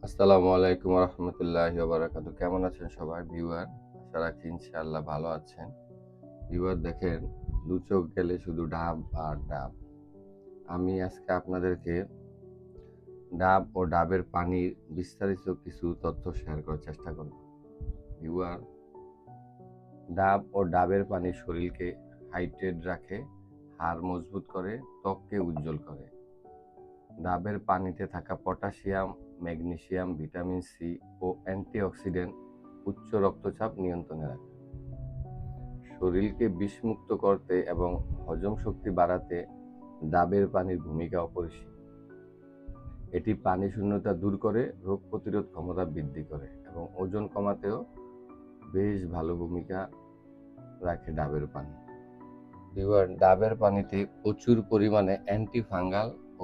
আসসালামু আলাইকুম রহমতুল্লাহি বারাকাতু। কেমন আছেন সবাই ভিউয়ার? আশা রাখি ইনশাআল্লাহ ভালো আছেন। ভিউয়ার দেখেন, দু চোখ গেলে শুধু ডাব আর ডাব। আমি আজকে আপনাদেরকে ডাব ও ডাবের পানির বিস্তারিত কিছু তথ্য শেয়ার করার চেষ্টা করব। ভিউয়ার, ডাব ও ডাবের পানি শরীরকে হাইড্রেট রাখে, হাড় মজবুত করে, ত্বককে উজ্জ্বল করে। ডাবের পানিতে থাকা পটাশিয়াম, ম্যাগনেসিয়াম, ভিটামিন সি ও অ্যান্টিঅক্সিডেন্ট উচ্চ রক্তচাপ নিয়ন্ত্রণে রাখে। শরীরকে বিষমুক্ত করতে এবং হজম শক্তি বাড়াতে ডাবের পানির ভূমিকা অপরিসীম। এটি পানি শূন্যতা দূর করে, রোগ প্রতিরোধ ক্ষমতা বৃদ্ধি করে এবং ওজন কমাতেও বেশ ভালো ভূমিকা রাখে ডাবের পানি। ডাবের পানিতে প্রচুর পরিমাণে অ্যান্টিফাঙ্গাল ও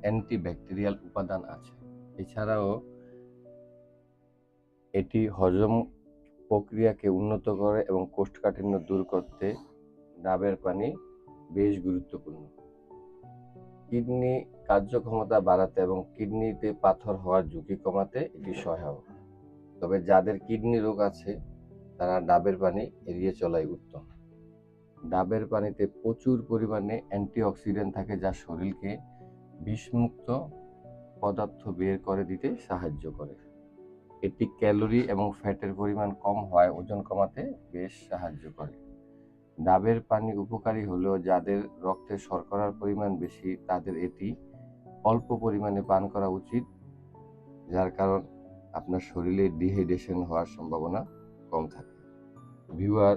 অ্যান্টিব্যাকটেরিয়াল উপাদান আছে। এছাড়াও এটি হজম প্রক্রিয়াকে উন্নত করে এবং কোষ্ঠকাঠিন্য দূর করতে ডাবের পানি বেশ গুরুত্বপূর্ণ। কিডনি কার্যক্ষমতা বাড়াতে এবং কিডনিতে পাথর হওয়ার ঝুঁকি কমাতে এটি সহায়ক। তবে যাদের কিডনি রোগ আছে তারা ডাবের পানি এড়িয়ে চলাই উত্তম। ডাবের পানিতে প্রচুর পরিমাণে অ্যান্টিঅক্সিডেন্ট থাকে, যা শরীরকে বিষমুক্ত পদার্থ বের করে দিতে সাহায্য করে। এটি ক্যালোরি এবং ফ্যাটের পরিমাণ কম হওয়ায় ওজন কমাতে বেশ সাহায্য করে। ডাবের পানি উপকারী হলেও যাদের রক্তে শর্করার পরিমাণ বেশি তাদের এটি অল্প পরিমাণে পান করা উচিত, যার কারণ আপনার শরীরে ডিহাইড্রেশন হওয়ার সম্ভাবনা কম থাকে। ভিউয়ার,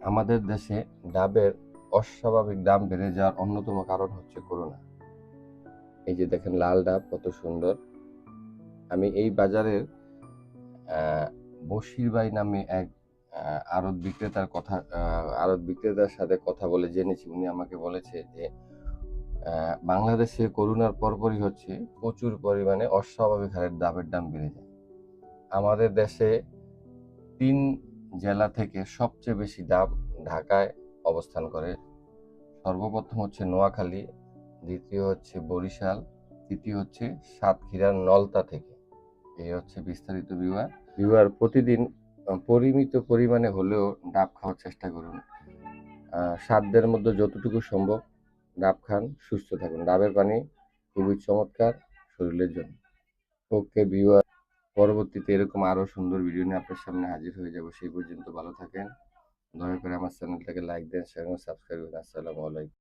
আমাদের দেশে ডাবের অস্বাভাবিক দাম বেড়ে যাওয়ার অন্যতম কারণ হচ্ছে করোনা। এই যে দেখেন লাল ডাব কত সুন্দর। আমি এই বাজারের বশির ভাই নামে এক আড়ত বিক্রেতার সাথে কথা বলে জেনেছি। উনি আমাকে বলেছে যে বাংলাদেশে করোনার পরপরই হচ্ছে প্রচুর পরিমাণে অস্বাভাবিক হারে ডাবের দাম বেড়ে যায়। আমাদের দেশে 3 জেলা থেকে সবচেয়ে বেশি ডাব ঢাকায় অবস্থান করে। সর্বপ্রথম হচ্ছে নোয়াখালী, দ্বিতীয় হচ্ছে বরিশাল, তৃতীয় হচ্ছে সাতক্ষীরার নলতা থেকে। এই হচ্ছে বিস্তারিত ভিউয়ার প্রতিদিন পরিমিত পরিমাণে হলেও ডাব খাওয়ার চেষ্টা করুন। সাধ্যের মধ্যে যতটুকু সম্ভব ডাব খান, সুস্থ থাকুন। ডাবের পানি খুবই চমৎকার শরীরের জন্য। ওকে ভিউয়ার, পরবর্তীতে এরকম আরো সুন্দর ভিডিও নিয়ে আপনার সামনে হাজির হয়ে যাব। সেই পর্যন্ত ভালো থাকেন। দয়া করে আমার চ্যানেলটাকে লাইক দেন, শেয়ার এবং সাবস্ক্রাইব করুন। আসসালামু আলাইকুম।